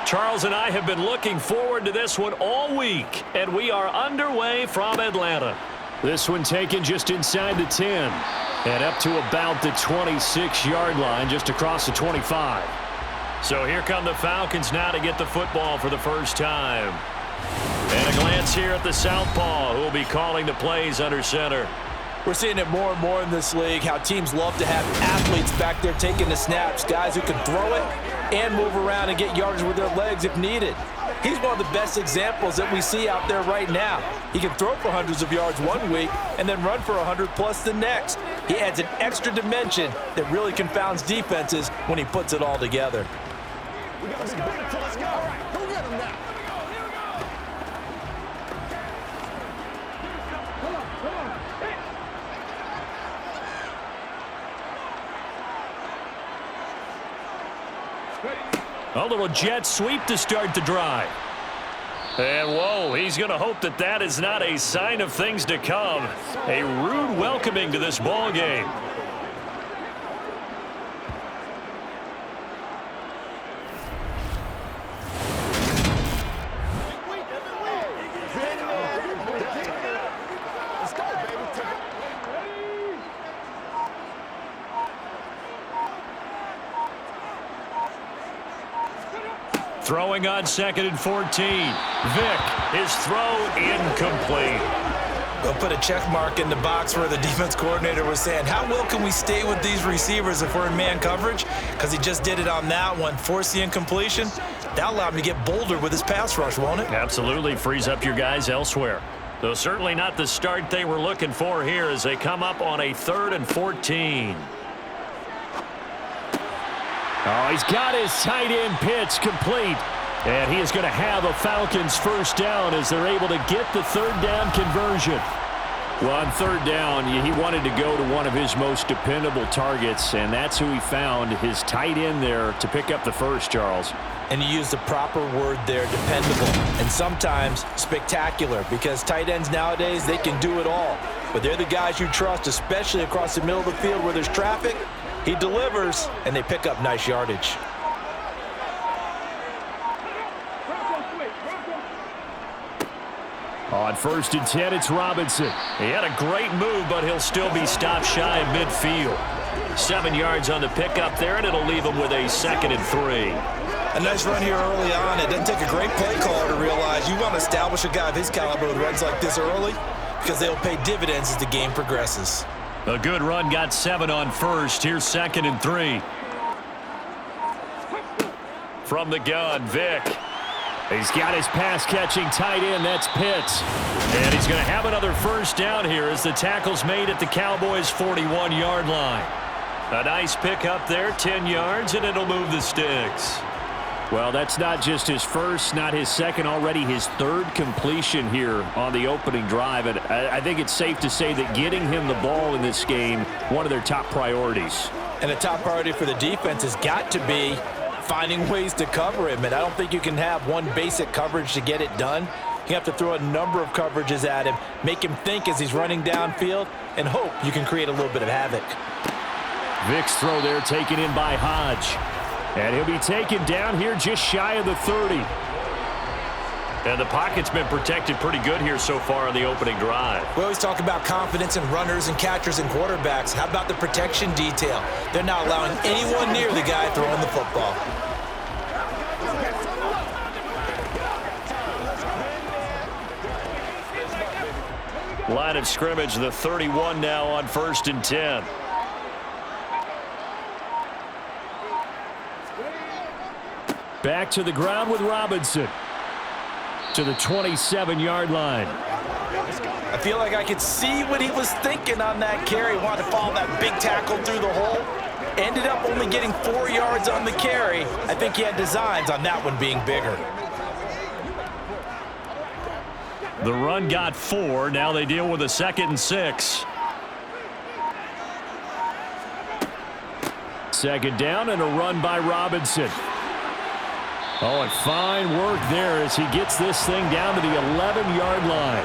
Charles and I have been looking forward to this one all week, and we are underway from Atlanta. This one taken just inside the 10 and up to about the 26-yard line, just across the 25. So here come the Falcons now to get the football for the first time. And a glance here at the southpaw, who will be calling the plays under center. We're seeing it more and more in this league, how teams love to have athletes back there taking the snaps, guys who can throw it and move around and get yardage with their legs if needed. He's one of the best examples that we see out there right now. He can throw for hundreds of yards one week and then run for 100+ the next. He adds an extra dimension that really confounds defenses when he puts it all together. Let's go. Let's go. All right, go get him now. A little jet sweep to start the drive. And, whoa, he's going to hope that that is not a sign of things to come. A rude welcoming to this ball game. Throwing on 2nd and 14. Vick, his throw incomplete. They'll put a check mark in the box where the defense coordinator was saying, how well can we stay with these receivers if we're in man coverage? Because he just did it on that one, force the incompletion. That'll allow him to get bolder with his pass rush, won't it? Absolutely frees up your guys elsewhere. Though certainly not the start they were looking for here as they come up on a 3rd and 14. Oh, he's got his tight end pitch complete. And he is going to have a Falcons first down as they're able to get the 3rd down conversion. Well, on 3rd down, he wanted to go to one of his most dependable targets, and that's who he found, his tight end there, to pick up the first, Charles. And you used the proper word there, dependable, and sometimes spectacular, because tight ends nowadays, they can do it all. But they're the guys you trust, especially across the middle of the field where there's traffic. He delivers, and they pick up nice yardage. On 1st and 10, it's Robinson. He had a great move, but he'll still be stopped shy of midfield. 7 yards on the pickup there, and it'll leave him with a 2nd and 3. A nice run here early on. It doesn't take a great play caller to realize you want to establish a guy of his caliber with runs like this early because they'll pay dividends as the game progresses. A good run, got 7 on 1st. Here's 2nd and 3. From the gun, Vick. He's got his pass-catching tight end. That's Pitts. And he's going to have another first down here as the tackle's made at the Cowboys' 41-yard line. A nice pick up there, 10 yards, and it'll move the sticks. Well, that's not just his first, not his second, already his 3rd completion here on the opening drive. And I think it's safe to say that getting him the ball in this game, one of their top priorities. And a top priority for the defense has got to be finding ways to cover him. And I don't think you can have one basic coverage to get it done. You have to throw a number of coverages at him, make him think as he's running downfield, and hope you can create a little bit of havoc. Vick's throw there taken in by Hodge. And he'll be taken down here just shy of the 30. And the pocket's been protected pretty good here so far on the opening drive. We always talk about confidence in runners and catchers and quarterbacks. How about the protection detail? They're not allowing anyone near the guy throwing the football. Line of scrimmage, the 31 now on 1st and 10. Back to the ground with Robinson. To the 27-yard line. I feel like I could see what he was thinking on that carry. Wanted to follow that big tackle through the hole. Ended up only getting 4 yards on the carry. I think he had designs on that one being bigger. The run got 4. Now they deal with a 2nd and 6. 2nd down and a run by Robinson. Oh, and fine work there as he gets this thing down to the 11-yard line.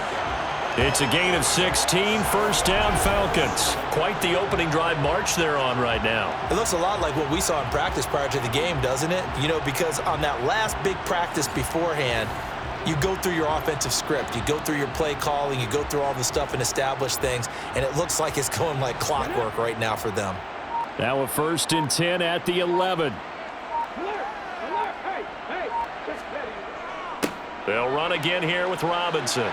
It's a gain of 16, first down Falcons. Quite the opening drive march they're on right now. It looks a lot like what we saw in practice prior to the game, doesn't it? You know, because on that last big practice beforehand, you go through your offensive script. You go through your play calling. You go through all the stuff and establish things, and it looks like it's going like clockwork right now for them. Now a 1st and 10 at the 11. They'll run again here with Robinson.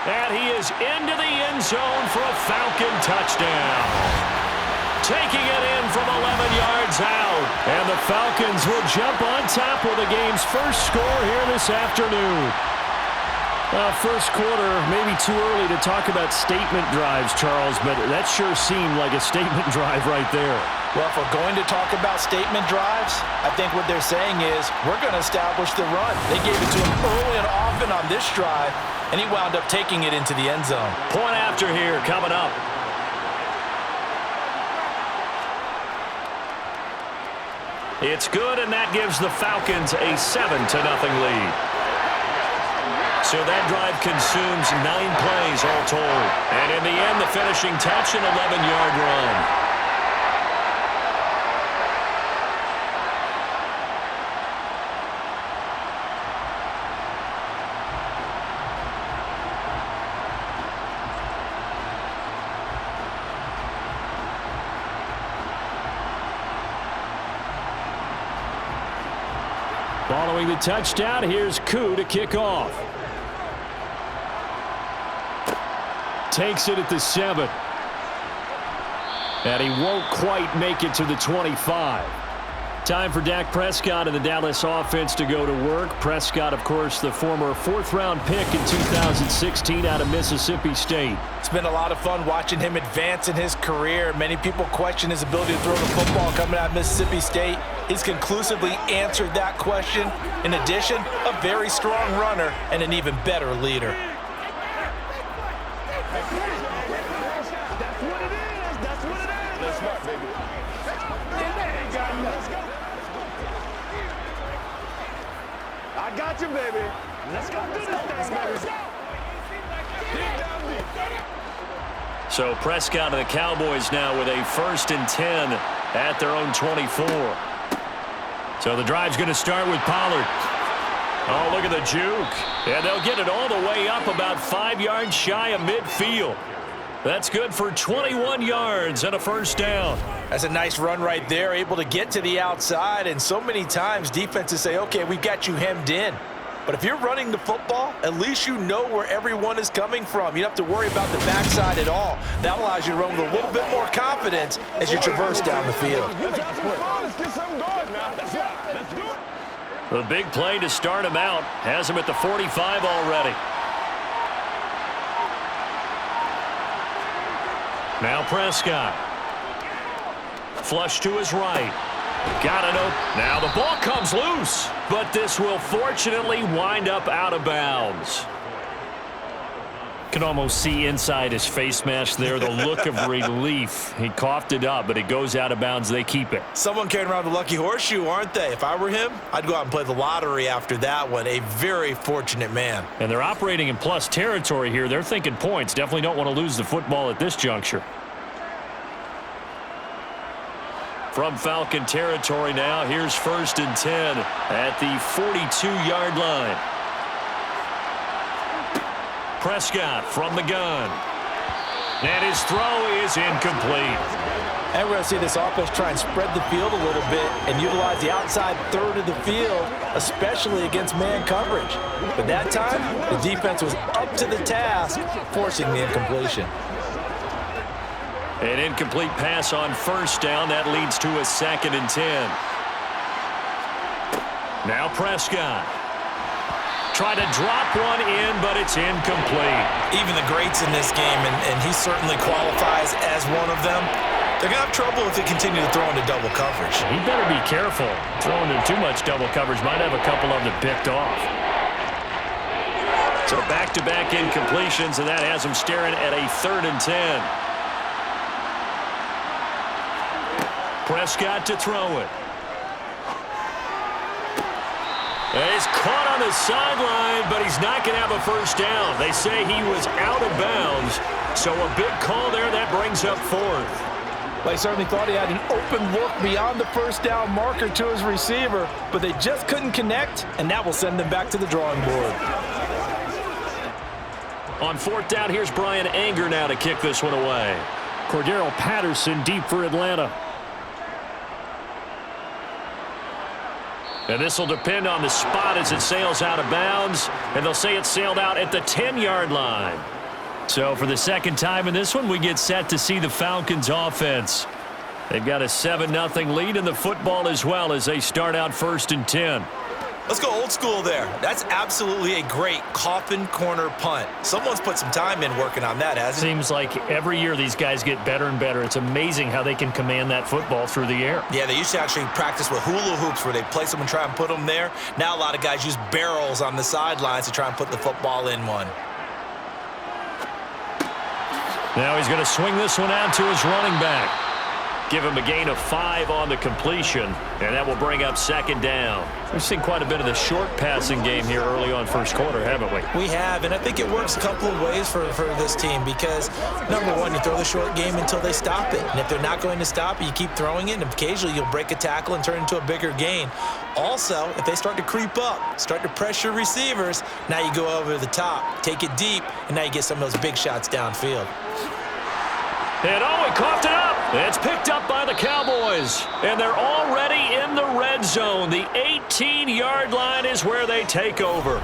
And he is into the end zone for a Falcon touchdown. Taking it in from 11 yards out. And the Falcons will jump on top with the game's first score here this afternoon. First quarter, maybe too early to talk about statement drives, Charles, but that sure seemed like a statement drive right there. Well, if we're going to talk about statement drives, I think what they're saying is we're going to establish the run. They gave it to him early and often on this drive, and he wound up taking it into the end zone. Point after here coming up. It's good, and that gives the Falcons a 7-0 lead. So that drive consumes 9 plays all told. And in the end, the finishing touch, an 11-yard run. Following the touchdown, here's Koo to kick off. Takes it at the 7. And he won't quite make it to the 25. Time for Dak Prescott and the Dallas offense to go to work. Prescott, of course, the former 4th-round pick in 2016 out of Mississippi State. It's been a lot of fun watching him advance in his career. Many people question his ability to throw the football coming out of Mississippi State. He's conclusively answered that question. In addition, a very strong runner and an even better leader. I got you, baby. Let's go do this thing, baby. So Prescott and the Cowboys now with a 1st and 10 at their own 24. So the drive's going to start with Pollard. Oh, look at the juke. And they'll get it all the way up about 5 yards shy of midfield. That's good for 21 yards and a first down. That's a nice run right there, able to get to the outside. And so many times defenses say, okay, we've got you hemmed in. But if you're running the football, at least you know where everyone is coming from. You don't have to worry about the backside at all. That allows you to run with a little bit more confidence as you traverse down the field. The big play to start him out has him at the 45 already. Now Prescott. Flush to his right. Got it open. Now the ball comes loose, but this will fortunately wind up out of bounds. Can almost see inside his face mask there the look of relief. He coughed it up, but it goes out of bounds. They keep it. Someone carrying around the lucky horseshoe, aren't they? If I were him, I'd go out and play the lottery after that one. A very fortunate man. And they're operating in plus territory here. They're thinking points. Definitely don't want to lose the football at this juncture. From Falcon territory now, here's 1st and 10 at the 42-yard line. Prescott from the gun. And his throw is incomplete. And we're going to see this offense try and spread the field a little bit and utilize the outside third of the field, especially against man coverage. But that time, the defense was up to the task, forcing the incompletion. An incomplete pass on 1st down. That leads to a 2nd and 10. Now Prescott. Try to drop one in, but it's incomplete. Even the greats in this game, and he certainly qualifies as one of them, they're going to have trouble if they continue to throw into double coverage. He better be careful. Throwing in too much double coverage might have a couple of them picked off. So back-to-back incompletions, and that has him staring at a 3rd and 10. Prescott to throw it. And he's caught on the sideline, but he's not going to have a first down. They say he was out of bounds, so a big call there that brings up fourth. They certainly thought he had an open look beyond the first down marker to his receiver, but they just couldn't connect, and that will send them back to the drawing board. On fourth down, here's Brian Anger now to kick this one away. Cordero Patterson deep for Atlanta. And this will depend on the spot as it sails out of bounds, and they'll say it sailed out at the 10-yard line. So for the second time in this one, we get set to see the Falcons offense. They've got a 7-0 lead in the football as well as they start out 1st and 10. Let's go old school there. That's absolutely a great coffin corner punt. Someone's put some time in working on that, hasn't he? Seems like every year these guys get better and better. It's amazing how they can command that football through the air. Yeah, they used to actually practice with hula hoops where they place them and try and put them there. Now a lot of guys use barrels on the sidelines to try and put the football in one. Now he's going to swing this one out to his running back. Give him a gain of 5 on the completion, and that will bring up 2nd down. We've seen quite a bit of the short passing game here early on first quarter, haven't we? We have, and I think it works a couple of ways for this team because, number one, you throw the short game until they stop it. And if they're not going to stop it, you keep throwing it, and occasionally you'll break a tackle and turn it into a bigger gain. Also, if they start to creep up, start to pressure receivers, now you go over the top, take it deep, and now you get some of those big shots downfield. And he coughed it up. It's picked up by the Cowboys. And they're already in the red zone. The 18-yard line is where they take over.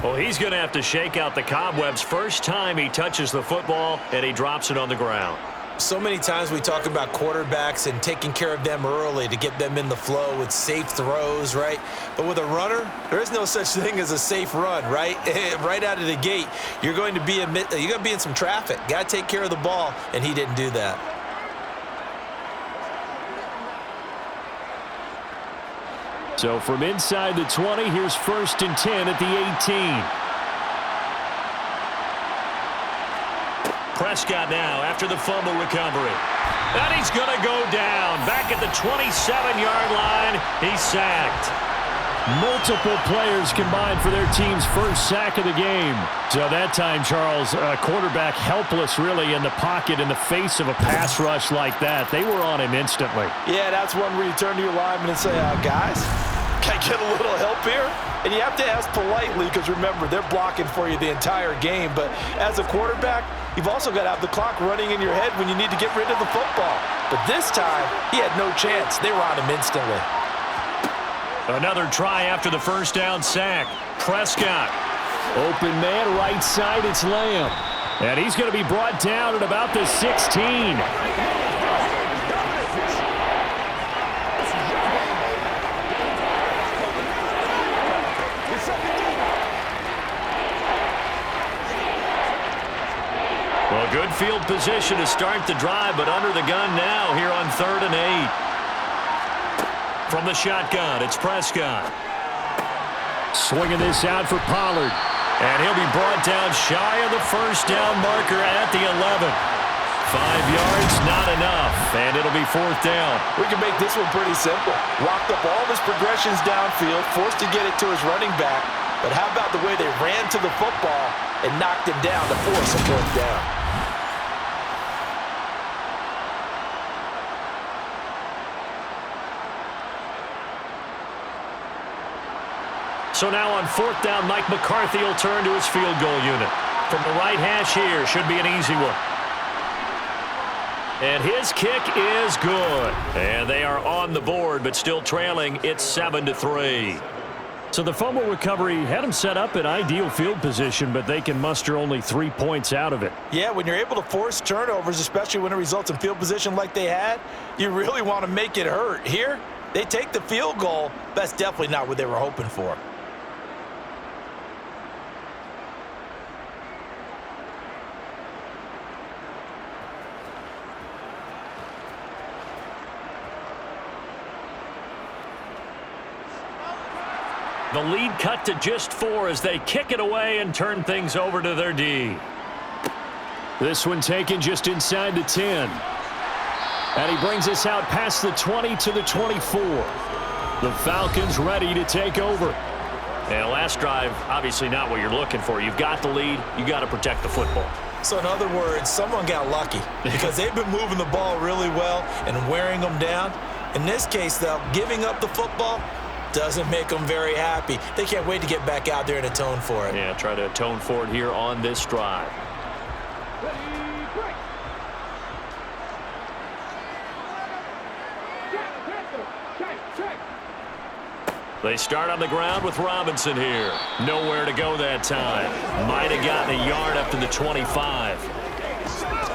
Well, he's going to have to shake out the cobwebs first time he touches the football, and he drops it on the ground. So many times we talk about quarterbacks and taking care of them early to get them in the flow with safe throws, right? But with a runner, there is no such thing as a safe run, right? Right out of the gate, you're going to be in some traffic. Got to take care of the ball, and he didn't do that. So from inside the 20, here's 1st and 10 at the 18. Prescott now after the fumble recovery. And he's going to go down. Back at the 27-yard line, he's sacked. Multiple players combined for their team's first sack of the game. So that time, Charles, quarterback helpless really in the pocket in the face of a pass rush like that. They were on him instantly. Yeah, that's one where you turn to your lineman and say, guys, can I get a little help here? And you have to ask politely because, remember, they're blocking for you the entire game. But as a quarterback, you've also got to have the clock running in your head when you need to get rid of the football. But this time, he had no chance. They were on him instantly. Another try after the first down sack. Prescott. Open man, right side, it's Lamb. And he's going to be brought down at about the 16. Well, good field position to start the drive, but under the gun now here on 3rd and 8. From the shotgun, it's Prescott. Swinging this out for Pollard. And he'll be brought down shy of the first down marker at the 11. 5 yards, not enough, and it'll be 4th down. We can make this one pretty simple. Locked up all of his progressions downfield, forced to get it to his running back. But how about the way they ran to the football and knocked him down to force a 4th down? So now on 4th down, Mike McCarthy will turn to his field goal unit. From the right hash here, should be an easy one. And his kick is good. And they are on the board, but still trailing. It's 7-3. So the fumble recovery had them set up in ideal field position, but they can muster only 3 points out of it. Yeah, when you're able to force turnovers, especially when it results in field position like they had, you really want to make it hurt. Here, they take the field goal. That's definitely not what they were hoping for. The lead cut to just 4 as they kick it away and turn things over to their D. This one taken just inside the 10. And he brings us out past the 20 to the 24. The Falcons ready to take over. And last drive, obviously not what you're looking for. You've got the lead. You got to protect the football. So in other words, someone got lucky because they've been moving the ball really well and wearing them down. In this case, though, giving up the football doesn't make them very happy. They can't wait to get back out there and atone for it. Yeah, try to atone for it here on this drive. They start on the ground with Robinson here. Nowhere to go that time. Might have gotten a yard up to the 25.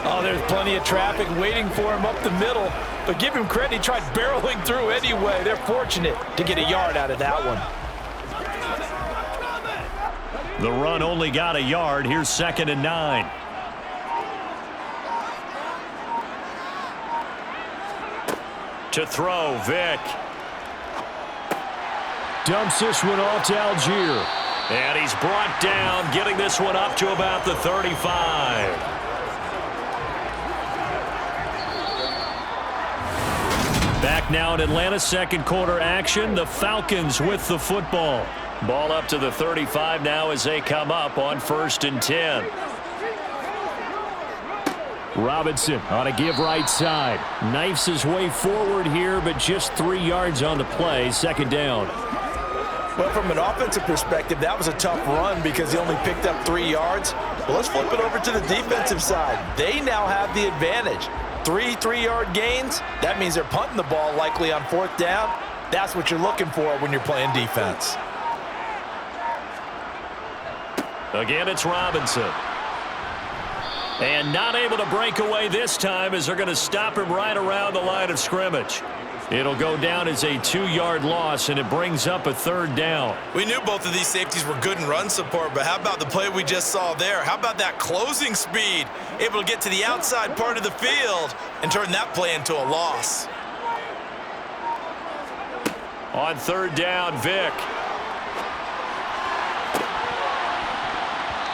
Oh, there's plenty of traffic waiting for him up the middle. But give him credit, he tried barreling through anyway. They're fortunate to get a yard out of that one. The run only got a yard. Here's 2nd and 9. To throw, Vick. Dumps this one off to Algier. And he's brought down, getting this one up to about the 35. Back now in Atlanta's second quarter action. The Falcons with the football. Ball up to the 35 now as they come up on 1st and 10. Robinson on a give right side. Knifes his way forward here, but just 3 yards on the play. 2nd down. Well, from an offensive perspective, that was a tough run because he only picked up 3 yards. Well, let's flip it over to the defensive side. They now have the advantage. 3 3-yard gains. That means they're punting the ball likely on 4th down. That's what you're looking for when you're playing defense. Again, it's Robinson. And not able to break away this time as they're going to stop him right around the line of scrimmage. It'll go down as a 2-yard loss, and it brings up a 3rd down. We knew both of these safeties were good in run support, but how about the play we just saw there? How about that closing speed? Able to get to the outside part of the field and turn that play into a loss. On 3rd down, Vick.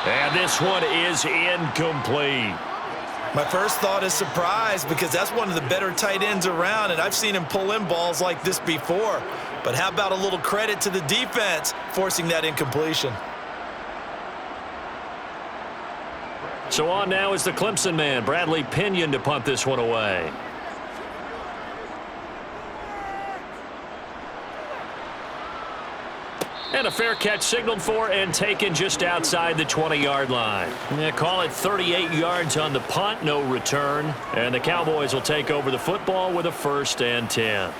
And this one is incomplete. My first thought is surprise because that's one of the better tight ends around, and I've seen him pull in balls like this before. But how about a little credit to the defense forcing that incompletion? So on now is the Clemson man, Bradley Pinion, to punt this one away. And a fair catch signaled for and taken just outside the 20-yard line. Yeah, call it 38 yards on the punt, no return. And the Cowboys will take over the football with a 1st and 10.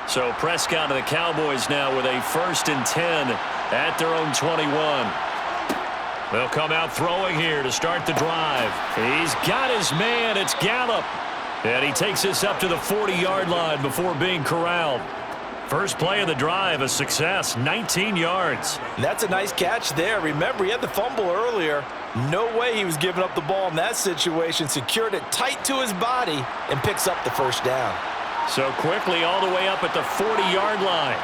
So Prescott and the Cowboys now with a 1st and 10 at their own 21. They'll come out throwing here to start the drive. He's got his man. It's Gallup. And he takes this up to the 40-yard line before being corralled. First play of the drive, a success, 19 yards. That's a nice catch there. Remember, he had the fumble earlier. No way he was giving up the ball in that situation. Secured it tight to his body and picks up the 1st down. So quickly all the way up at the 40-yard line.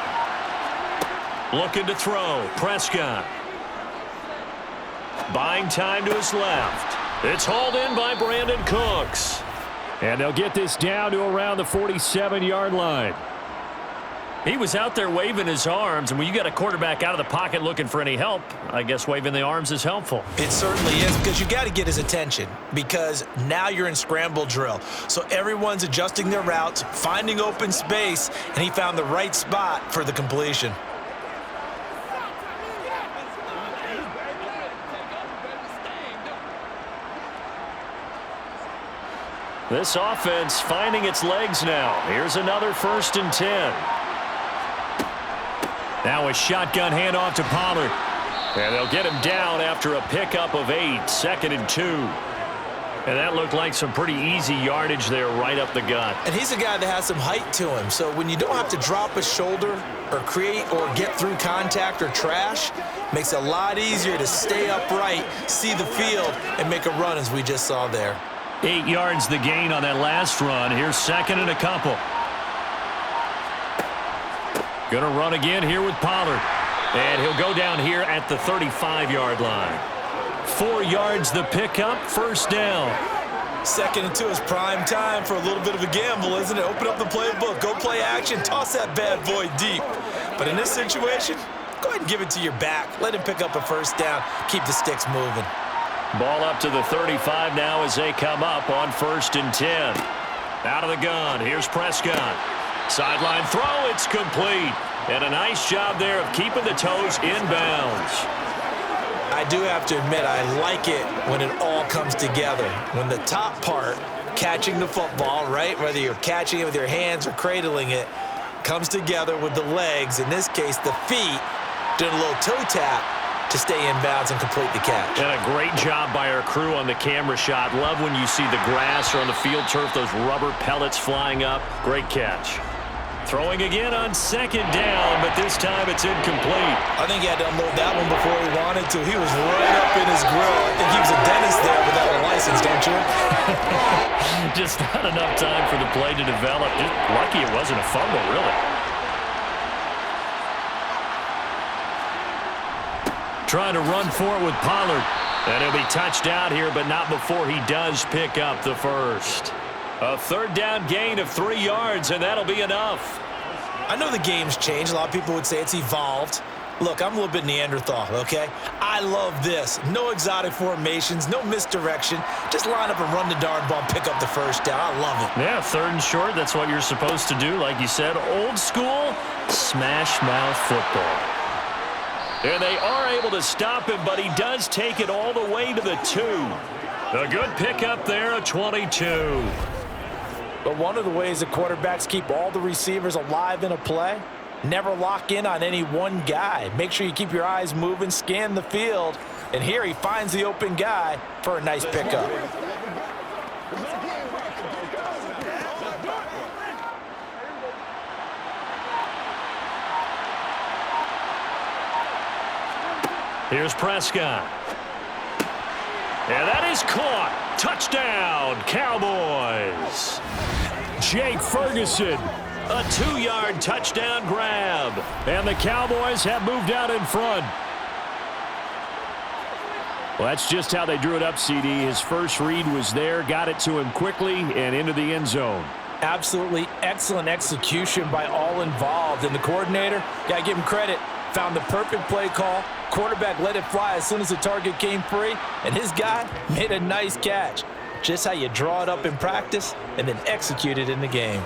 Looking to throw, Prescott. Buying time to his left. It's hauled in by Brandon Cooks. And they'll get this down to around the 47-yard line. He was out there waving his arms, and when you got a quarterback out of the pocket looking for any help, I guess waving the arms is helpful. It certainly is, because you got to get his attention, because now you're in scramble drill. So everyone's adjusting their routes, finding open space, and he found the right spot for the completion. This offense finding its legs now. Here's another 1st and 10. Now a shotgun handoff to Pollard. And they'll get him down after a pickup of 8, 2nd and 2. And that looked like some pretty easy yardage there right up the gut. And he's a guy that has some height to him. So when you don't have to drop a shoulder or create or get through contact or trash, makes it a lot easier to stay upright, see the field, and make a run as we just saw there. 8 yards the gain on that last run. Here's 2nd and a couple. Gonna run again here with Pollard. And he'll go down here at the 35-yard line. 4 yards the pickup, 1st down. Second and 2 is prime time for a little bit of a gamble, isn't it? Open up the playbook, go play action, toss that bad boy deep. But in this situation, go ahead and give it to your back. Let him pick up a first down. Keep the sticks moving. Ball up to the 35 now as they come up on 1st and 10. Out of the gun, here's Prescott. Sideline throw, it's complete. And a nice job there of keeping the toes inbounds. I do have to admit, I like it when it all comes together. When the top part, catching the football, right, whether you're catching it with your hands or cradling it, comes together with the legs, in this case the feet, doing a little toe tap to stay in bounds and complete the catch. And a great job by our crew on the camera shot. Love when you see the grass or on the field turf, those rubber pellets flying up. Great catch. Throwing again on 2nd down, but this time it's incomplete. I think he had to unload that one before he wanted to. He was right up in his grill. I think he was a dentist there without a license, don't you? Just not enough time for the play to develop. Just lucky it wasn't a fumble, really. Trying to run for it with Pollard. And he'll be touched out here, but not before he does pick up the first. A 3rd down gain of 3 yards, and that'll be enough. I know the game's changed. A lot of people would say it's evolved. Look, I'm a little bit Neanderthal, okay? I love this. No exotic formations, no misdirection. Just line up and run the darn ball, pick up the first down. I love it. Yeah, 3rd and short, that's what you're supposed to do. Like you said, old school, smash mouth football. And they are able to stop him, but he does take it all the way to the 2. A good pickup there, a 22. But one of the ways that quarterbacks keep all the receivers alive in a play, never lock in on any one guy. Make sure you keep your eyes moving, scan the field, and here he finds the open guy for a nice pickup. Here's Prescott. And that is caught. Touchdown, Cowboys. Jake Ferguson, a 2-yard touchdown grab. And the Cowboys have moved out in front. Well, that's just how they drew it up, CD. His first read was there, got it to him quickly, and into the end zone. Absolutely excellent execution by all involved. And the coordinator, got to give him credit, found the perfect play call. Quarterback let it fly as soon as the target came free, and his guy made a nice catch. Just how you draw it up in practice and then execute it in the game.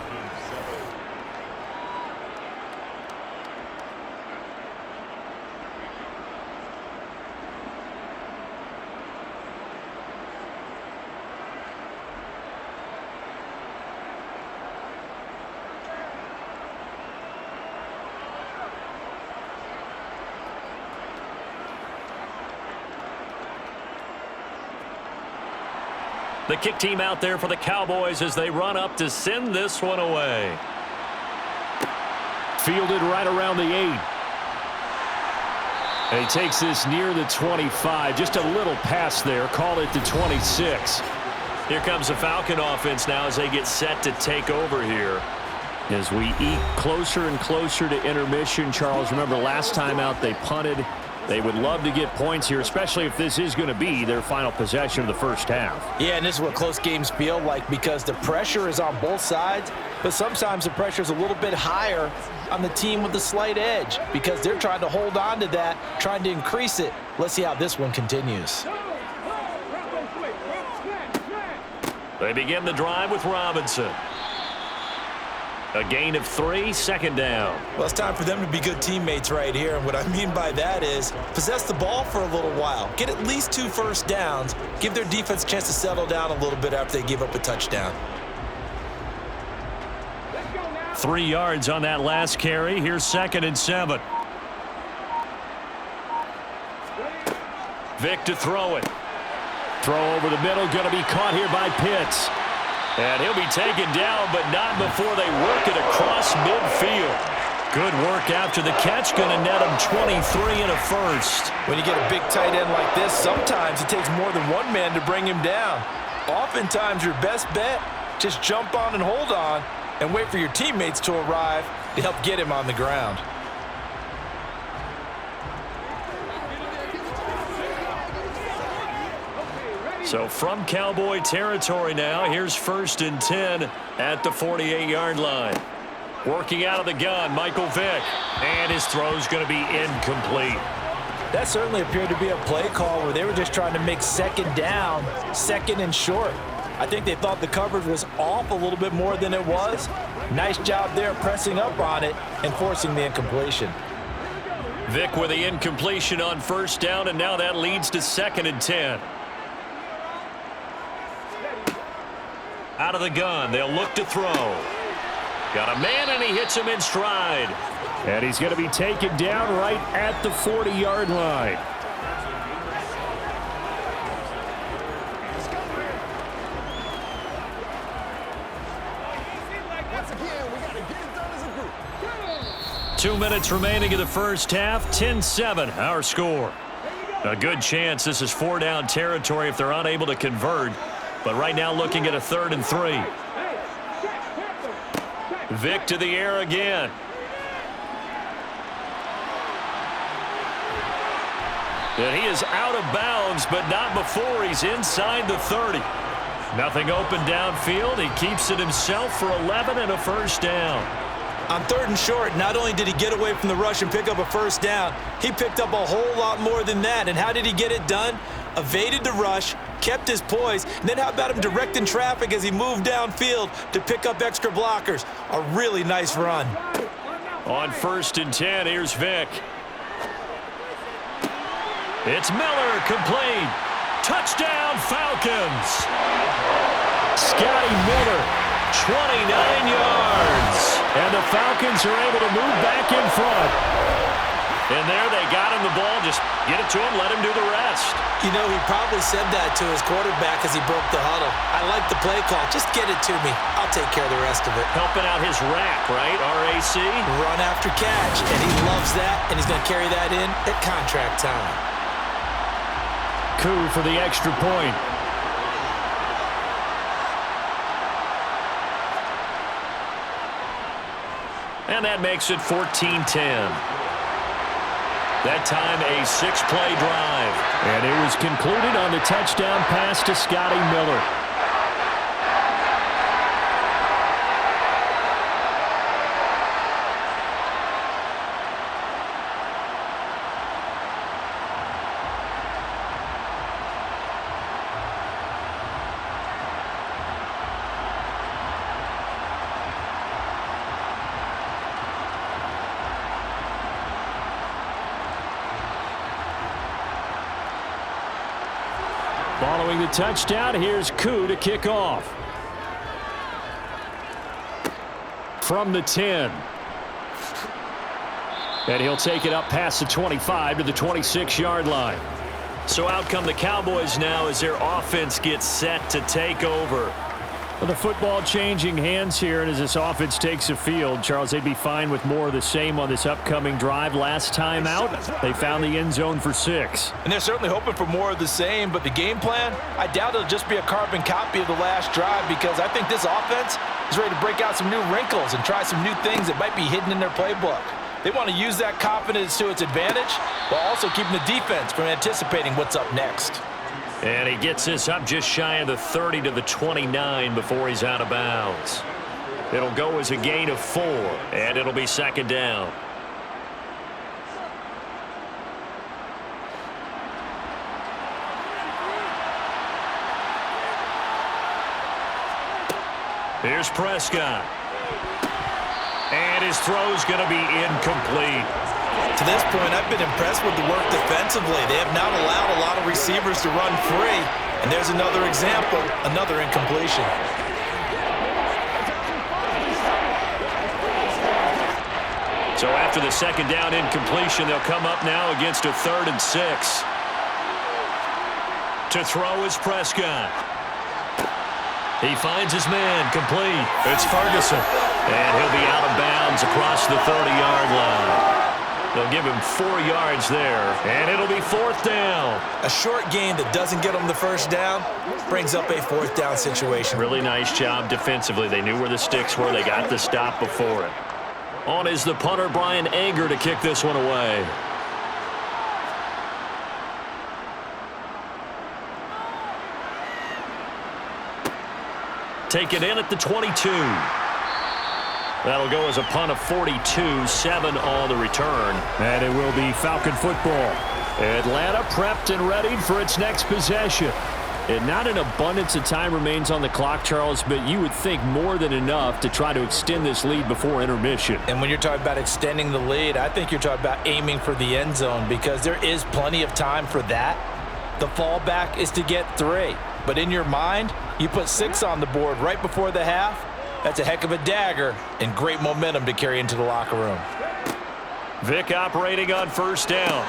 The kick team out there for the Cowboys as they run up to send this one away. Fielded right around the 8. And he takes this near the 25. Just a little pass there. Call it the 26. Here comes the Falcon offense now as they get set to take over here. As we eat closer and closer to intermission, Charles, remember last time out they punted. They would love to get points here, especially if this is going to be their final possession of the first half. Yeah, and this is what close games feel like because the pressure is on both sides, but sometimes the pressure is a little bit higher on the team with the slight edge because they're trying to hold on to that, trying to increase it. Let's see how this one continues. They begin the drive with Robinson. A gain of 3, 2nd down. Well, it's time for them to be good teammates right here. And what I mean by that is possess the ball for a little while. Get at least 2 first downs. Give their defense a chance to settle down a little bit after they give up a touchdown. 3 yards on that last carry. Here's 2nd and 7. Vick to throw it. Throw over the middle. Going to be caught here by Pitts. And he'll be taken down, but not before they work it across midfield. Good work after the catch. Going to net him 23 and a first. When you get a big tight end like this, sometimes it takes more than one man to bring him down. Oftentimes, your best bet, just jump on and hold on and wait for your teammates to arrive to help get him on the ground. So from Cowboy territory now, here's 1st and 10 at the 48-yard line. Working out of the gun, Michael Vick. And his throw's going to be incomplete. That certainly appeared to be a play call where they were just trying to make 2nd down, 2nd and short. I think they thought the coverage was off a little bit more than it was. Nice job there pressing up on it and forcing the incompletion. Vick with the incompletion on 1st down, and now that leads to 2nd and 10. Out of the gun, they'll look to throw. Got a man, and he hits him in stride. And he's going to be taken down right at the 40-yard line. Once again, we got to get it done as a group. 2 minutes remaining in the first half. 10-7, our score. A good chance this is 4-down territory if they're unable to convert. But right now looking at a 3rd and 3. Vick to the air again. And he is out of bounds, but not before he's inside the 30. Nothing open downfield. He keeps it himself for 11 and a 1st down. On 3rd and short, not only did he get away from the rush and pick up a 1st down, he picked up a whole lot more than that. And how did he get it done? Evaded the rush, kept his poise, and then how about him directing traffic as he moved downfield to pick up extra blockers? A really nice run. On 1st and 10, here's Vick. It's Miller, complete. Touchdown, Falcons. Scotty Miller, 29 yards. and the Falcons are able to move back in front. And there they got him the ball. Just get it to him, let him do the rest. You know, he probably said that to his quarterback as he broke the huddle. I like the play call. Just get it to me. I'll take care of the rest of it. Helping out his rack, right? RAC. Run after catch, and he loves that, and he's going to carry that in at contract time. Coup for the extra point. And that makes it 14-10. That time a 6-play drive. And it was concluded on the touchdown pass to Scotty Miller. Following the touchdown, here's Coup to kick off. From the 10. And he'll take it up past the 25 to the 26-yard line. So out come the Cowboys now as their offense gets set to take over. Well, the football changing hands here, and as this offense takes the field, Charles, they'd be fine with more of the same on this upcoming drive. Last time out, they found the end zone for 6. And they're certainly hoping for more of the same, but the game plan, I doubt it'll just be a carbon copy of the last drive, because I think this offense is ready to break out some new wrinkles and try some new things that might be hidden in their playbook. They want to use that confidence to its advantage while also keeping the defense from anticipating what's up next. And he gets this up just shy of the 30 to the 29 before he's out of bounds. It'll go as a gain of 4, and it'll be second down. Here's Prescott. And his throw's going to be incomplete. To this point, I've been impressed with the work defensively. They have not allowed a lot of receivers to run free. And there's another example, another incompletion. So after the second down incompletion, they'll come up now against a 3rd and 6. To throw is Prescott. He finds his man, complete. It's Ferguson. And he'll be out of bounds across the 30-yard line. They'll give him 4 yards there, and it'll be 4th down. A short gain that doesn't get them the first down brings up a 4th down situation. Really nice job defensively. They knew where the sticks were. They got the stop before it. On is the punter, Brian Anger, to kick this one away. taken in at the 22. That'll go as a punt of 42, 7 on the return. And it will be Falcon football. Atlanta prepped and ready for its next possession. And not an abundance of time remains on the clock, Charles, but you would think more than enough to try to extend this lead before intermission. And when you're talking about extending the lead, I think you're talking about aiming for the end zone because there is plenty of time for that. The fallback is to get 3. But in your mind, you put 6 on the board right before the half. That's a heck of a dagger and great momentum to carry into the locker room. Vick operating on first down.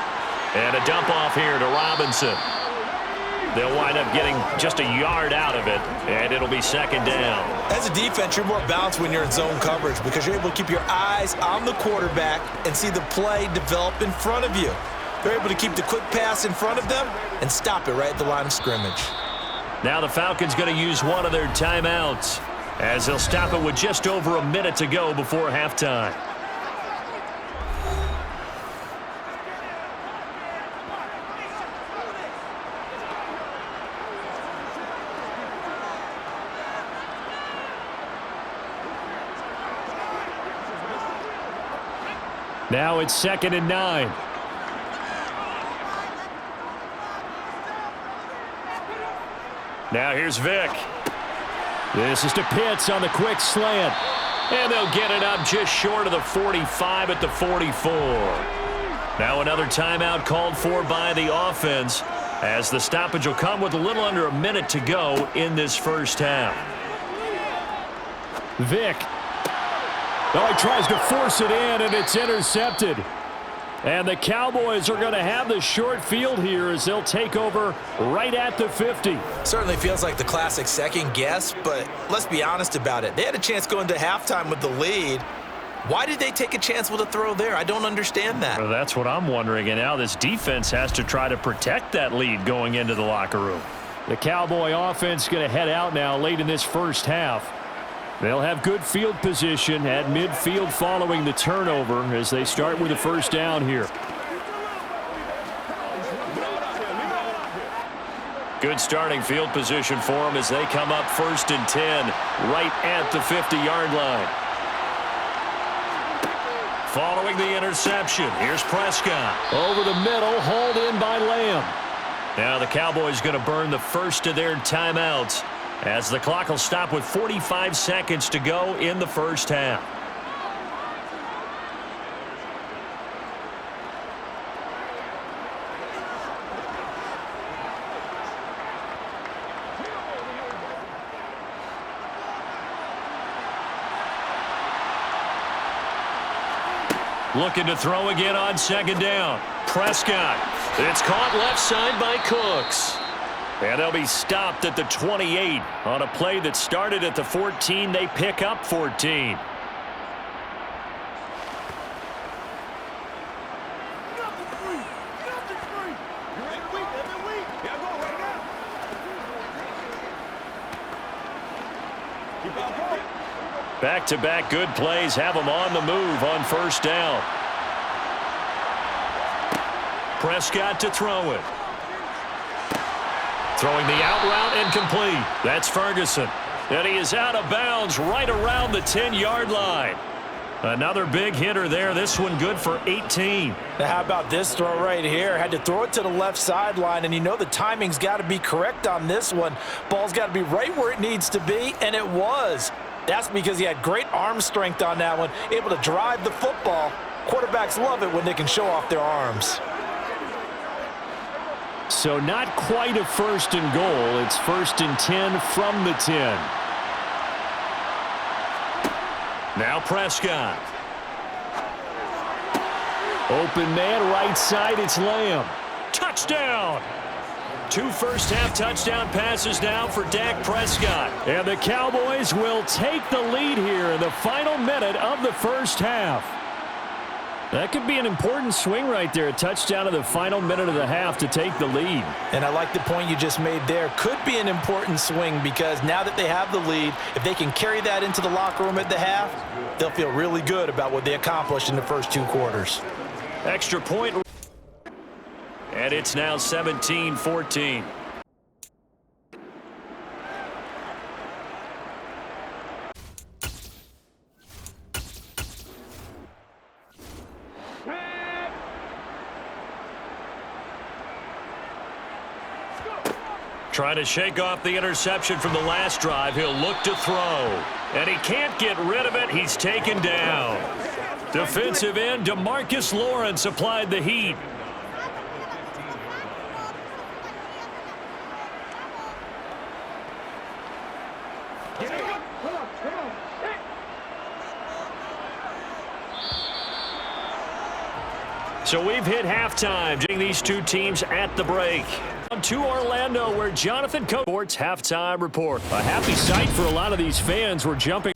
And a dump off here to Robinson. They'll wind up getting just a yard out of it, and it'll be second down. As a defense, you're more balanced when you're in zone coverage because you're able to keep your eyes on the quarterback and see the play develop in front of you. They're able to keep the quick pass in front of them and stop it right at the line of scrimmage. Now the Falcons going to use one of their timeouts as they'll stop it with just over a minute to go before halftime. Now it's 2nd and 9. Now here's Vick. This is to Pitts on the quick slant. And they'll get it up just short of the 45 at the 44. Now another timeout called for by the offense as the stoppage will come with a little under a minute to go in this first half. Vick. Oh, he tries to force it in, and it's intercepted. And the Cowboys are going to have the short field here as they'll take over right at the 50. Certainly feels like the classic second guess, but let's be honest about it. They had a chance going to halftime with the lead. Why did they take a chance with a throw there? I don't understand that. Well, that's what I'm wondering, and now this defense has to try to protect that lead going into the locker room. The Cowboy offense going to head out now late in this first half. They'll have good field position at midfield following the turnover as they start with a first down here. Good starting field position for them as they come up 1st and 10 right at the 50-yard line. Following the interception, here's Prescott. Over the middle, hauled in by Lamb. Now the Cowboys going to burn the first of their timeouts as the clock will stop with 45 seconds to go in the first half. Looking to throw again on second down. Prescott. It's caught left side by Cooks. And they'll be stopped at the 28 on a play that started at the 14. They pick up 14. Back-to-back good plays have them on the move on first down. Prescott to throw it. Throwing the out route incomplete. That's Ferguson. And he is out of bounds right around the 10-yard line. Another big hitter there. This one good for 18. Now how about this throw right here? Had to throw it to the left sideline, and you know the timing's got to be correct on this one. Ball's got to be right where it needs to be, and it was. That's because he had great arm strength on that one, able to drive the football. Quarterbacks love it when they can show off their arms. So not quite a 1st and goal. It's 1st and 10 from the 10. Now Prescott. Open man right side. It's Lamb. Touchdown. 2 first-half touchdown passes now for Dak Prescott. And the Cowboys will take the lead here in the final minute of the first half. That could be an important swing right there. A touchdown in the final minute of the half to take the lead. And I like the point you just made there. Could be an important swing because now that they have the lead, if they can carry that into the locker room at the half, they'll feel really good about what they accomplished in the first 2 quarters. Extra point. And it's now 17-14. Trying to shake off the interception from the last drive. He'll look to throw. And he can't get rid of it. He's taken down. Defensive end DeMarcus Lawrence applied the heat. So we've hit halftime, getting these two teams at the break. On to Orlando, where Jonathan Coates halftime report. A happy sight for a lot of these fans. We're jumping.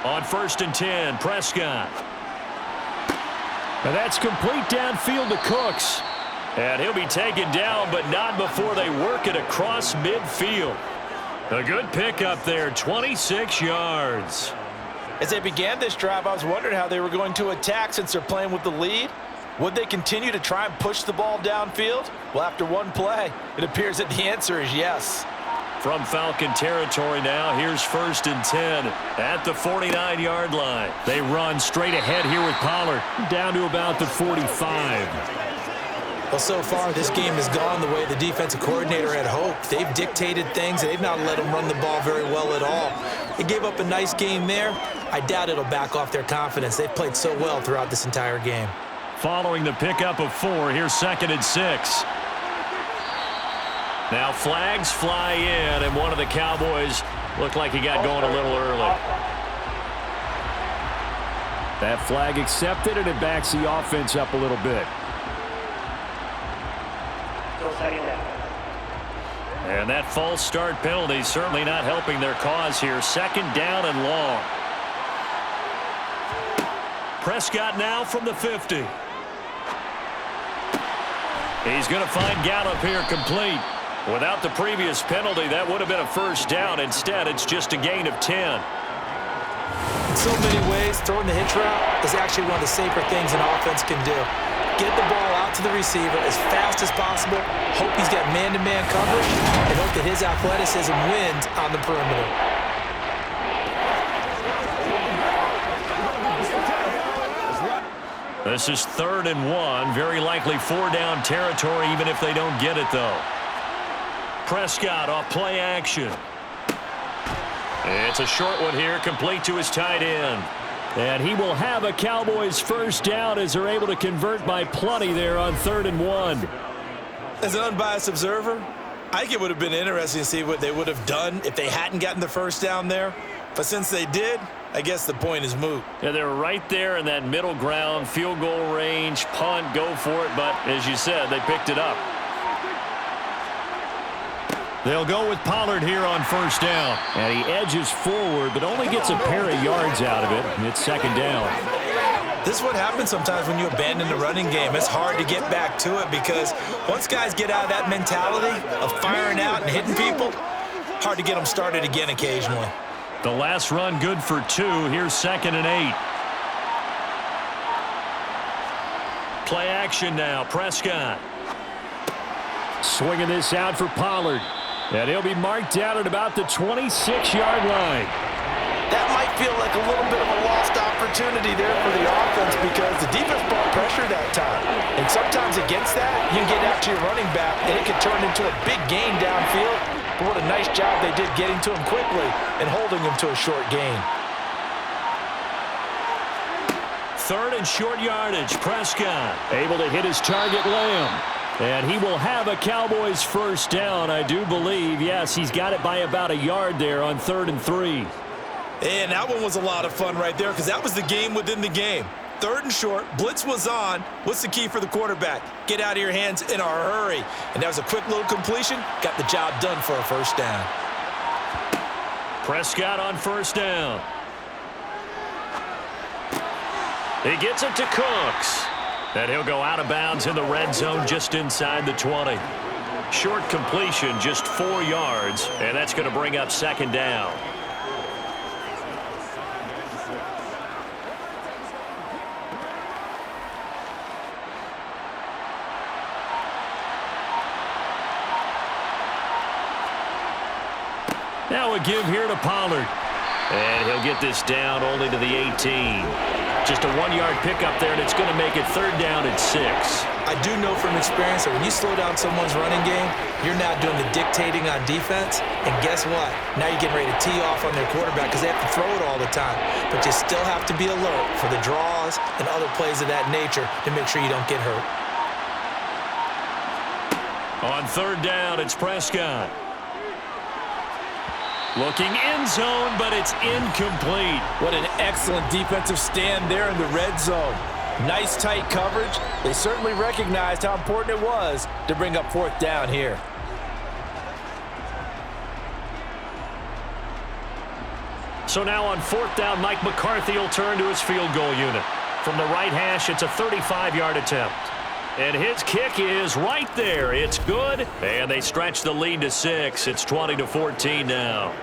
On 1st and 10, Prescott. And that's complete downfield to Cooks. And he'll be taken down, but not before they work it across midfield. A good pickup there, 26 yards. As they began this drive, I was wondering how they were going to attack since they're playing with the lead. Would they continue to try and push the ball downfield? Well, after one play, it appears that the answer is yes. From Falcon territory now, here's 1st and 10 at the 49-yard line. They run straight ahead here with Pollard, down to about the 45. Well, so far, this game has gone the way the defensive coordinator had hoped. They've dictated things. They've not let them run the ball very well at all. They gave up a nice game there. I doubt it'll back off their confidence. They've played so well throughout this entire game. Following the pickup of 4, here's 2nd and 6. Now flags fly in, and one of the Cowboys looked like he got going a little early. That flag accepted, and it backs the offense up a little bit. And that false start penalty certainly not helping their cause here. 2nd down and long. Prescott now from the 50. He's going to find Gallup here complete. Without the previous penalty, that would have been a 1st down. Instead, it's just a gain of 10. In so many ways, throwing the hitch route is actually one of the safer things an offense can do. Get the ball out to the receiver as fast as possible, hope he's got man-to-man coverage, and hope that his athleticism wins on the perimeter. This is 3rd and 1. Very likely 4-down territory, even if they don't get it, though. Prescott off play action. It's a short one here, complete to his tight end. And he will have a Cowboys 1st down as they're able to convert by plenty there on 3rd and 1. As an unbiased observer, I think it would have been interesting to see what they would have done if they hadn't gotten the 1st down there. But since they did, I guess the point is moot. Yeah, they're right there in that middle ground, field goal range, punt, go for it. But as you said, they picked it up. They'll go with Pollard here on 1st down. And he edges forward, but only gets a pair of yards out of it. It's 2nd down. This is what happens sometimes when you abandon the running game. It's hard to get back to it because once guys get out of that mentality of firing out and hitting people, hard to get them started again occasionally. The last run good for 2. Here's 2nd and 8. Play action now. Prescott. Swinging this out for Pollard. And he'll be marked down at about the 26-yard line. That might feel like a little bit of a lost opportunity there for the offense because the defense brought pressure that time. And sometimes against that, you can get out to your running back, and it could turn into a big gain downfield. But what a nice job they did getting to him quickly and holding him to a short gain. 3rd and short yardage. Prescott able to hit his target, Lamb. And he will have a Cowboys 1st down, I do believe. Yes, he's got it by about a yard there on 3rd and 3. And that one was a lot of fun right there because that was the game within the game. 3rd and short, blitz was on. What's the key for the quarterback? Get out of your hands in a hurry. And that was a quick little completion. Got the job done for a 1st down. Prescott on 1st down. He gets it to Cooks. And he'll go out of bounds in the red zone just inside the 20. Short completion, just 4 yards, and that's going to bring up 2nd down. Now a give here to Pollard. And he'll get this down only to the 18. Just a 1-yard pickup there, and it's going to make it 3rd down and 6. I do know from experience that when you slow down someone's running game, you're not doing the dictating on defense. And guess what? Now you're getting ready to tee off on their quarterback because they have to throw it all the time. But you still have to be alert for the draws and other plays of that nature to make sure you don't get hurt. On 3rd down, it's Prescott. Looking end zone, but it's incomplete. What an excellent defensive stand there in the red zone. Nice tight coverage. They certainly recognized how important it was to bring up 4th down here. So now on 4th down, Mike McCarthy will turn to his field goal unit. From the right hash, it's a 35-yard attempt. And his kick is right there. It's good, and they stretch the lead to 6. It's 20-14 now.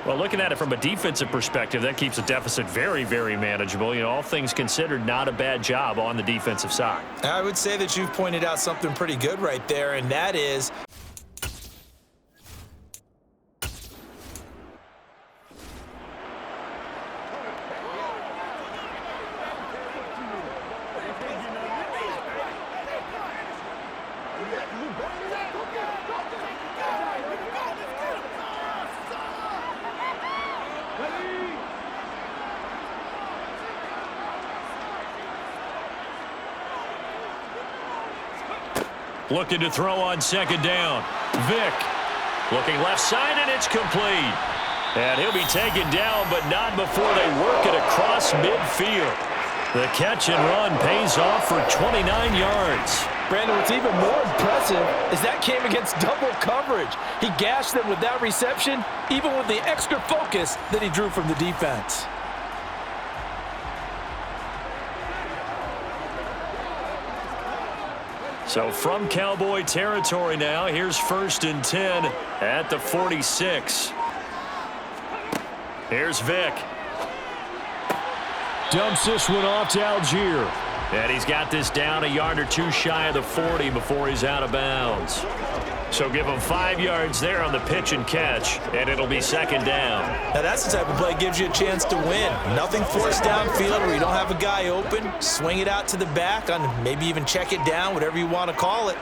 Well, looking at it from a defensive perspective, that keeps the deficit very, very manageable. You know, all things considered, not a bad job on the defensive side. I would say that you've pointed out something pretty good right there, and that is looking to throw on 2nd down. Vick looking left side, and it's complete. And he'll be taken down, but not before they work it across midfield. The catch and run pays off for 29 yards. Brandon, what's even more impressive is that came against double coverage. He gashed them with that reception, even with the extra focus that he drew from the defense. So from Cowboy territory now, here's 1st and 10 at the 46. Here's Vick. Dumps this one off to Algier. And he's got this down a yard or 2 shy of the 40 before he's out of bounds. So give him 5 yards there on the pitch and catch, and it'll be 2nd down. Now that's the type of play that gives you a chance to win. Nothing forced downfield where you don't have a guy open. Swing it out to the back, on maybe even check it down, whatever you want to call it.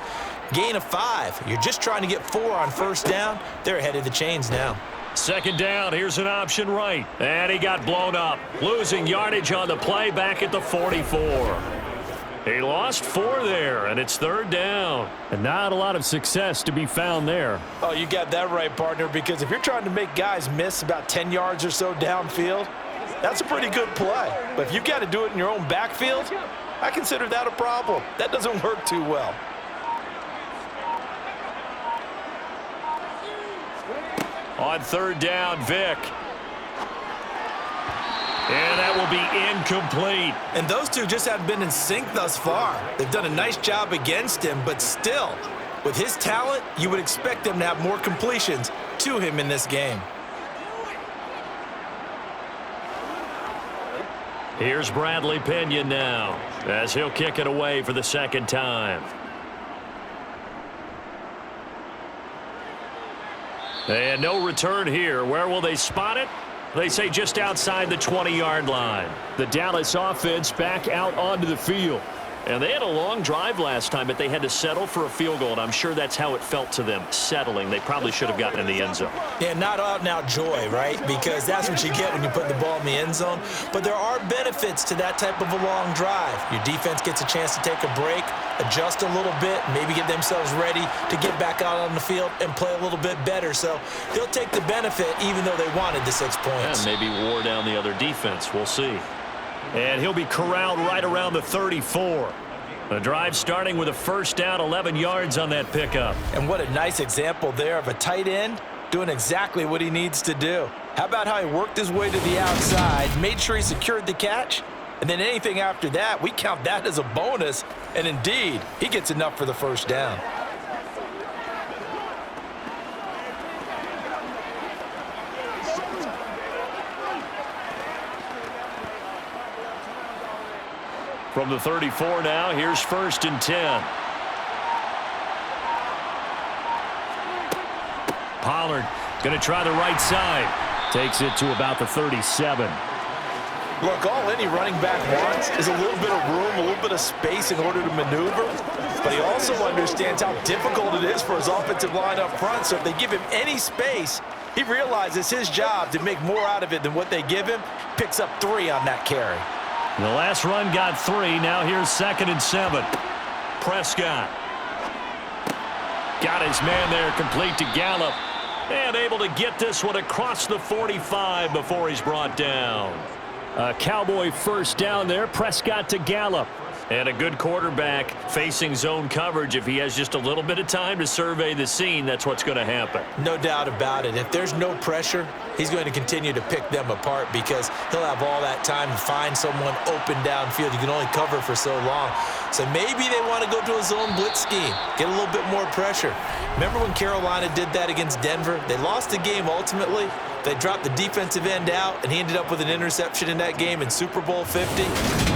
Gain of 5. You're just trying to get 4 on 1st down. They're ahead of the chains now. 2nd down, here's an option right. And he got blown up. Losing yardage on the play back at the 44. He lost 4 there, and it's 3rd down. And not a lot of success to be found there. Oh, you got that right, partner, because if you're trying to make guys miss about 10 yards or so downfield, that's a pretty good play. But if you've got to do it in your own backfield, I consider that a problem. That doesn't work too well. On 3rd down, Vick. And that will be incomplete. And those two just haven't been in sync thus far. They've done a nice job against him, but still, with his talent, you would expect them to have more completions to him in this game. Here's Bradley Pinion now, as he'll kick it away for the 2nd time. And no return here. Where will they spot it? They say just outside the 20-yard line. The Dallas offense back out onto the field. And they had a long drive last time, but they had to settle for a field goal, and I'm sure that's how it felt to them, settling. They probably should have gotten in the end zone. Yeah, not out-and-out joy, right? Because that's what you get when you put the ball in the end zone. But there are benefits to that type of a long drive. Your defense gets a chance to take a break, adjust a little bit, maybe get themselves ready to get back out on the field and play a little bit better. So they'll take the benefit even though they wanted the 6 points. And maybe wore down the other defense. We'll see. And he'll be corralled right around the 34. The drive starting with a 1st down, 11 yards on that pickup. And what a nice example there of a tight end doing exactly what he needs to do. How about how he worked his way to the outside, made sure he secured the catch, and then anything after that, we count that as a bonus. And indeed, he gets enough for the 1st down. From the 34 now, here's 1st and 10. Pollard Going to try the right side. Takes it to about the 37. Look, all any running back wants is a little bit of room, a little bit of space in order to maneuver. But he also understands how difficult it is for his offensive line up front. So if they give him any space, he realizes his job to make more out of it than what they give him. Picks up 3 on that carry. The last run got 3. Now here's 2nd and 7. Prescott. Got his man there, complete to Gallup. And able to get this one across the 45 before he's brought down. A Cowboy first down there. Prescott to Gallup. And a good quarterback facing zone coverage. If he has just a little bit of time to survey the scene, that's what's going to happen. No doubt about it. If there's no pressure, he's going to continue to pick them apart because he'll have all that time to find someone open downfield. You can only cover for so long. So maybe they want to go to a zone blitz scheme, get a little bit more pressure. Remember when Carolina did that against Denver? They lost the game ultimately. They dropped the defensive end out, and he ended up with an interception in that game in Super Bowl 50.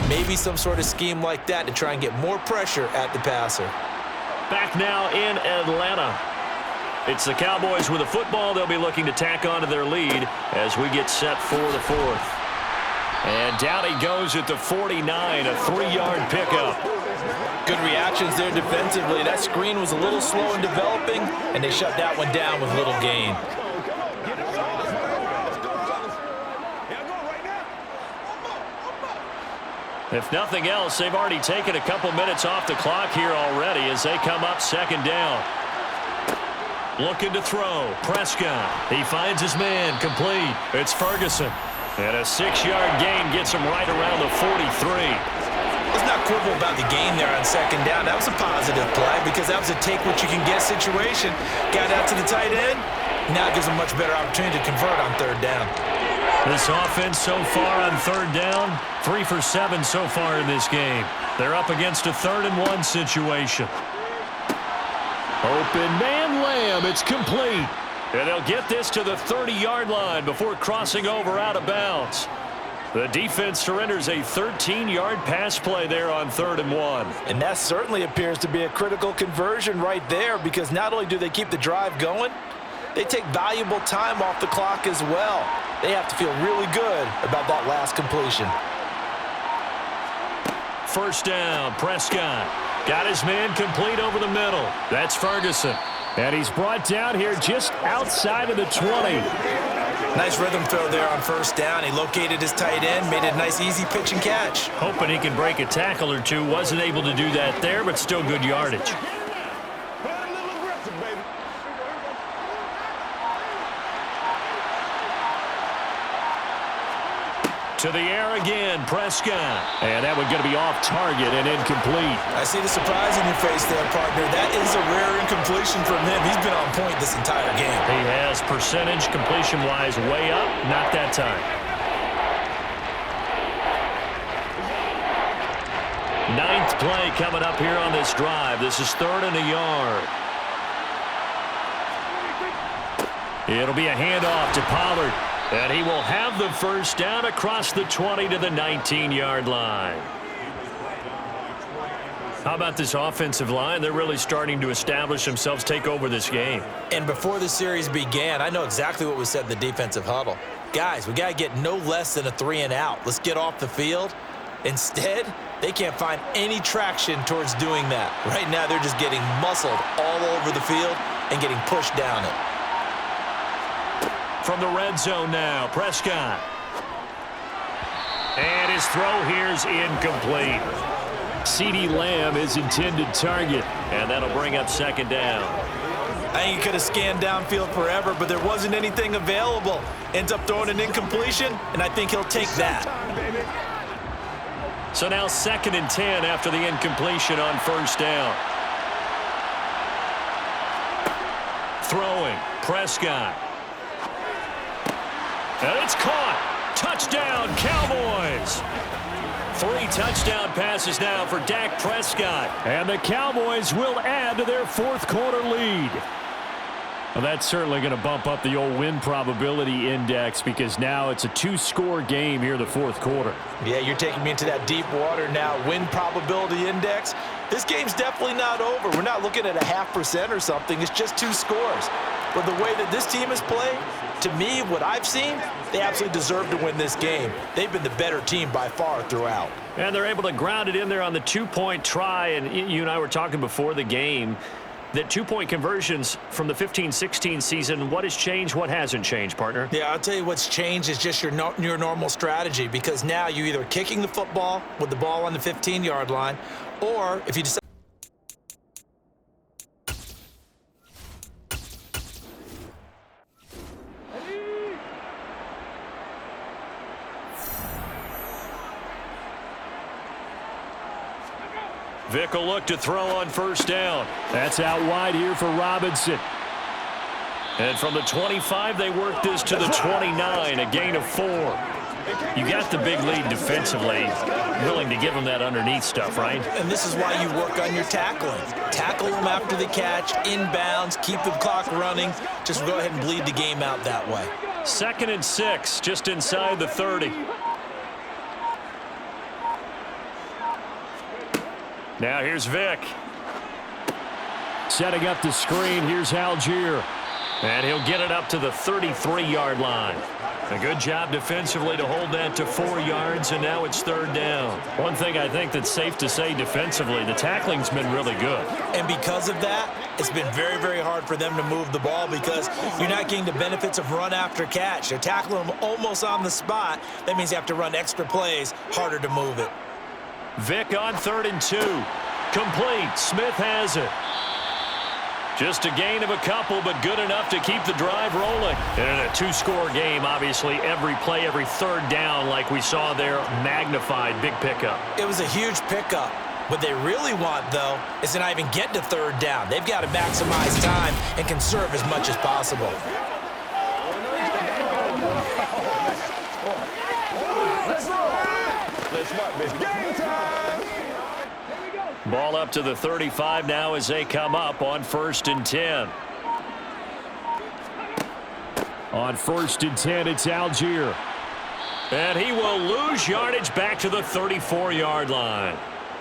Maybe some sort of scheme like that to try and get more pressure at the passer. Back now in Atlanta. It's the Cowboys with the football. They'll be looking to tack onto their lead as we get set for the 4th. And down he goes at the 49, a 3-yard pickup. Good reactions there defensively. That screen was a little slow in developing, and they shut that one down with little gain. If nothing else, they've already taken a couple minutes off the clock here already as they come up 2nd down. Looking to throw. Prescott. He finds his man. Complete. It's Ferguson. And a 6-yard gain gets him right around the 43. Let's not quibble about the gain there on 2nd down. That was a positive play because that was a take-what-you-can-get situation. Got out to the tight end. Now it gives him a much better opportunity to convert on 3rd down. This offense so far on 3rd down, 3 for 7 so far in this game. They're up against a 3rd and 1 situation. Open man Lamb, it's complete. And they'll get this to the 30-yard line before crossing over out of bounds. The defense surrenders a 13-yard pass play there on 3rd and 1. And that certainly appears to be a critical conversion right there because not only do they keep the drive going, they take valuable time off the clock as well. They have to feel really good about that last completion. 1st down, Prescott. Got his man complete over the middle. That's Ferguson. And he's brought down here just outside of the 20. Nice rhythm throw there on 1st down. He located his tight end, made it a nice easy pitch and catch. Hoping he can break a tackle or two. Wasn't able to do that there, but still good yardage. To the air again, Prescott. And that one going to be off target and incomplete. I see the surprise in your face there, partner. That is a rare incompletion from him. He's been on point this entire game. He has percentage completion-wise way up. Not that time. 9th play coming up here on this drive. This is 3rd and a yard. It'll be a handoff to Pollard. And he will have the 1st down across the 20 to the 19-yard line. How about this offensive line? They're really starting to establish themselves, take over this game. And before the series began, I know exactly what was said in the defensive huddle. Guys, we got to get no less than a 3 and out. Let's get off the field. Instead, they can't find any traction towards doing that. Right now, they're just getting muscled all over the field and getting pushed down it. From the red zone now, Prescott. And his throw here's incomplete. CeeDee Lamb is intended target, and that'll bring up 2nd down. I think he could have scanned downfield forever, but there wasn't anything available. Ends up throwing an incompletion, and I think he'll take that. So now 2nd and 10 after the incompletion on 1st down. Throwing, Prescott. And it's caught. Touchdown, Cowboys. 3 touchdown passes now for Dak Prescott. And the Cowboys will add to their 4th quarter lead. Well, that's certainly going to bump up the old win probability index because now it's a 2-score game here in the 4th quarter. Yeah, you're taking me into that deep water now. Win probability index. This game's definitely not over. We're not looking at a 0.5% or something. It's just 2 scores. But the way that this team has played, to me, what I've seen, they absolutely deserve to win this game. They've been the better team by far throughout. And they're able to ground it in there on the two-point try. And you and I were talking before the game that two-point conversions from the 15-16 season, what has changed, what hasn't changed, partner? Yeah, I'll tell you what's changed is just your normal strategy, because now you're either kicking the football with the ball on the 15-yard line, or if you decide Vick will look to throw on first down. That's out wide here for Robinson. And from the 25, they work this to the 29, a gain of 4. You got the big lead defensively, willing to give them that underneath stuff, right? And this is why you work on your tackling. Tackle them after the catch, inbounds, keep the clock running. Just go ahead and bleed the game out that way. 2nd and 6, just inside the 30. Now here's Vick. Setting up the screen, here's Algier. And he'll get it up to the 33-yard line. A good job defensively to hold that to 4 yards, and now it's 3rd down. One thing I think that's safe to say defensively, the tackling's been really good. And because of that, it's been very, very hard for them to move the ball because you're not getting the benefits of run after catch. They're tackling them almost on the spot. That means you have to run extra plays, harder to move it. Vick on 3rd and 2. Complete. Smith has it. Just a gain of a couple, but good enough to keep the drive rolling. And in a 2-score game, obviously, every play, every 3rd down, like we saw there, magnified. Big pickup. It was a huge pickup. What they really want, though, is to not even get to 3rd down. They've got to maximize time and conserve as much as possible. Ball up to the 35 now as they come up on 1st and 10. On 1st and 10, it's Algier. And he will lose yardage back to the 34-yard line.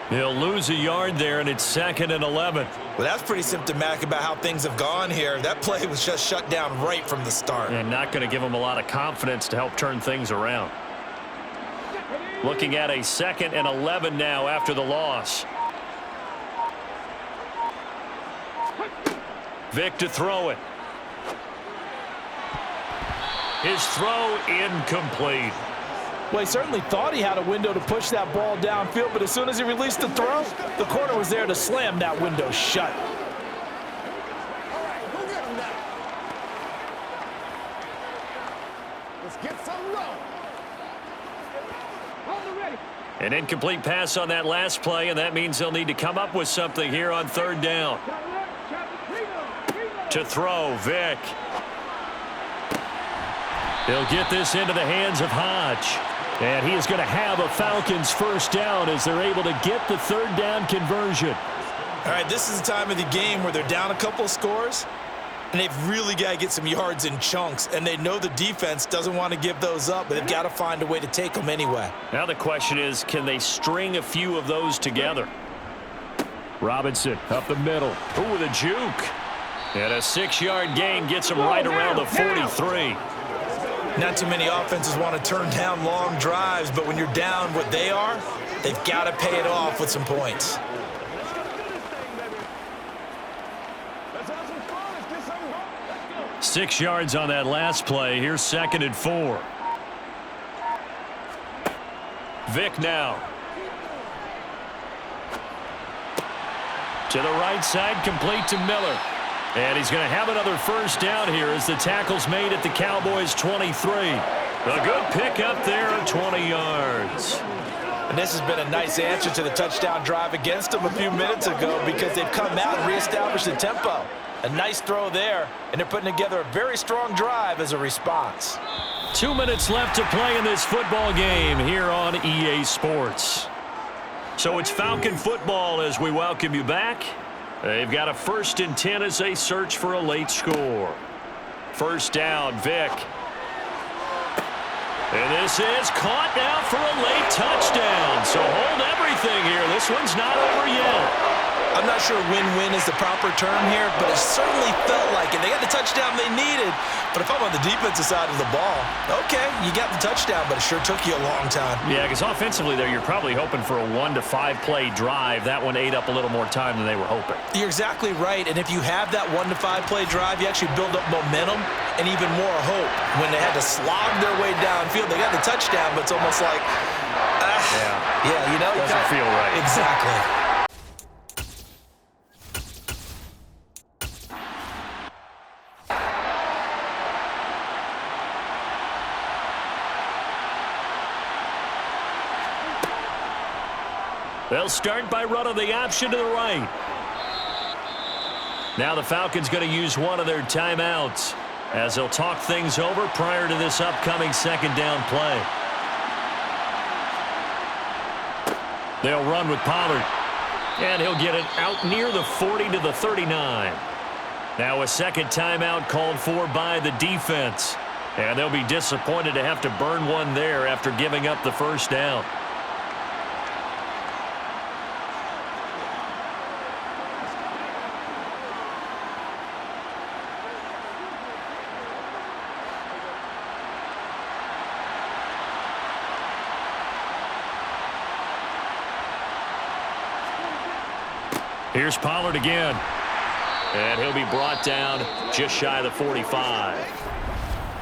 He'll lose a yard there, and it's 2nd and 11. Well, that's pretty symptomatic about how things have gone here. That play was just shut down right from the start. And not going to give him a lot of confidence to help turn things around. Looking at a 2nd and 11 now after the loss. Vick to throw it. His throw incomplete. Well, he certainly thought he had a window to push that ball downfield, but as soon as he released the throw, the corner was there to slam that window shut. All right, go get him now. Let's get some low. An incomplete pass on that last play, and that means they'll need to come up with something here on 3rd down. To throw, Vick. He'll get this into the hands of Hodge. And he is going to have a Falcons 1st down as they're able to get the 3rd down conversion. All right, this is the time of the game where they're down a couple of scores, and they've really got to get some yards in chunks, and they know the defense doesn't want to give those up, but they've got to find a way to take them anyway. Now the question is, can they string a few of those together? Robinson up the middle. Ooh, with a juke. And a 6-yard gain gets him right around the 43. Not too many offenses want to turn down long drives, but when you're down what they are, they've got to pay it off with some points. Let's 6 yards on that last play. Here's 2nd and 4. Vick now. To the right side, complete to Miller. And he's going to have another 1st down here as the tackle's made at the Cowboys 23. A good pick up there at 20 yards. And this has been a nice answer to the touchdown drive against them a few minutes ago because they've come out and reestablished the tempo. A nice throw there, and they're putting together a very strong drive as a response. 2 minutes left to play in this football game here on EA Sports. So it's Falcon football as we welcome you back. They've got a 1st and 10 as they search for a late score. 1st down, Vick. And this is caught now for a late touchdown. So hold everything here. This one's not over yet. I'm not sure win-win is the proper term here, but it certainly felt like it. They got the touchdown they needed, but if I'm on the defensive side of the ball, okay, you got the touchdown, but it sure took you a long time. Yeah, because offensively there, you're probably hoping for a 1 to 5 play drive. That one ate up a little more time than they were hoping. You're exactly right, and if you have that 1 to 5 play drive, you actually build up momentum and even more hope. When they had to slog their way downfield, they got the touchdown, but it's almost like, yeah, you know, doesn't feel right. Exactly. They'll start by running the option to the right. Now the Falcons going to use one of their timeouts as they'll talk things over prior to this upcoming second down play. They'll run with Pollard. And he'll get it out near the 40 to the 39. Now a second timeout called for by the defense. And they'll be disappointed to have to burn one there after giving up the first down. Here's Pollard again. And he'll be brought down just shy of the 45.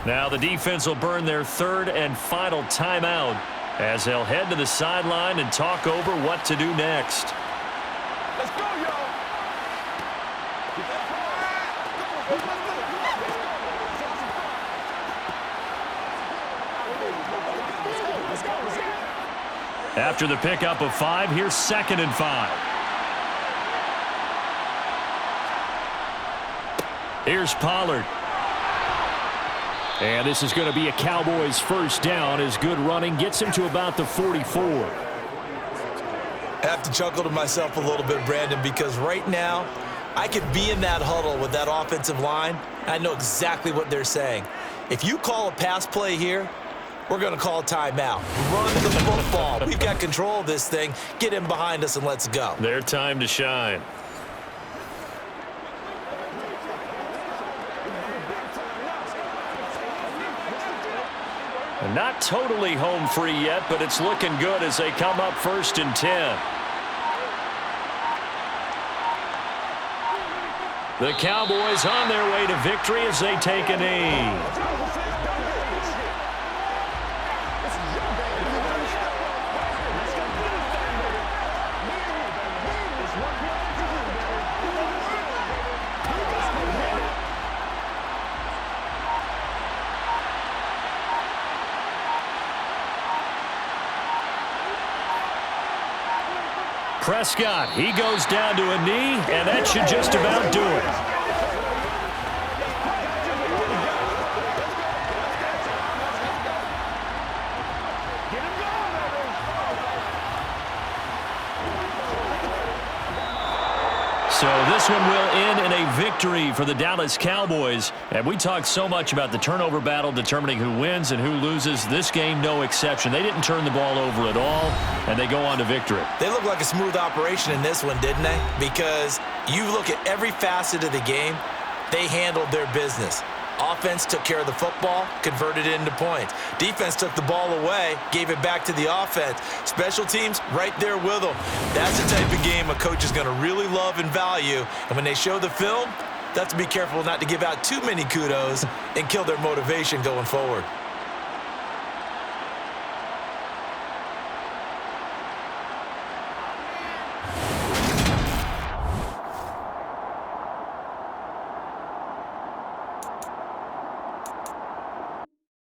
Now the defense will burn their third and final timeout as they'll head to the sideline and talk over what to do next. Let's go, y'all. After the pickup of 5, here's 2nd and 5. Here's Pollard. And this is going to be a Cowboys first down as good running gets him to about the 44. I have to chuckle to myself a little bit, Brandon, because right now I could be in that huddle with that offensive line. I know exactly what they're saying. If you call a pass play here, we're going to call a timeout. Run the football. We've got control of this thing. Get in behind us and let's go. Their time to shine. Not totally home free yet, but it's looking good as they come up 1st and 10. The Cowboys on their way to victory as they take a knee. Prescott, he goes down to a knee, and that should just about do it. So this one will end in a victory for the Dallas Cowboys. And we talked so much about the turnover battle determining who wins and who loses. This game, no exception. They didn't turn the ball over at all, and they go on to victory. They look like a smooth operation in this one, didn't they? Because you look at every facet of the game, they handled their business. Offense took care of the football, converted it into points. Defense took the ball away, gave it back to the offense. Special teams, right there with them. That's the type of game a coach is going to really love and value. And when they show the film, they have to be careful not to give out too many kudos and kill their motivation going forward.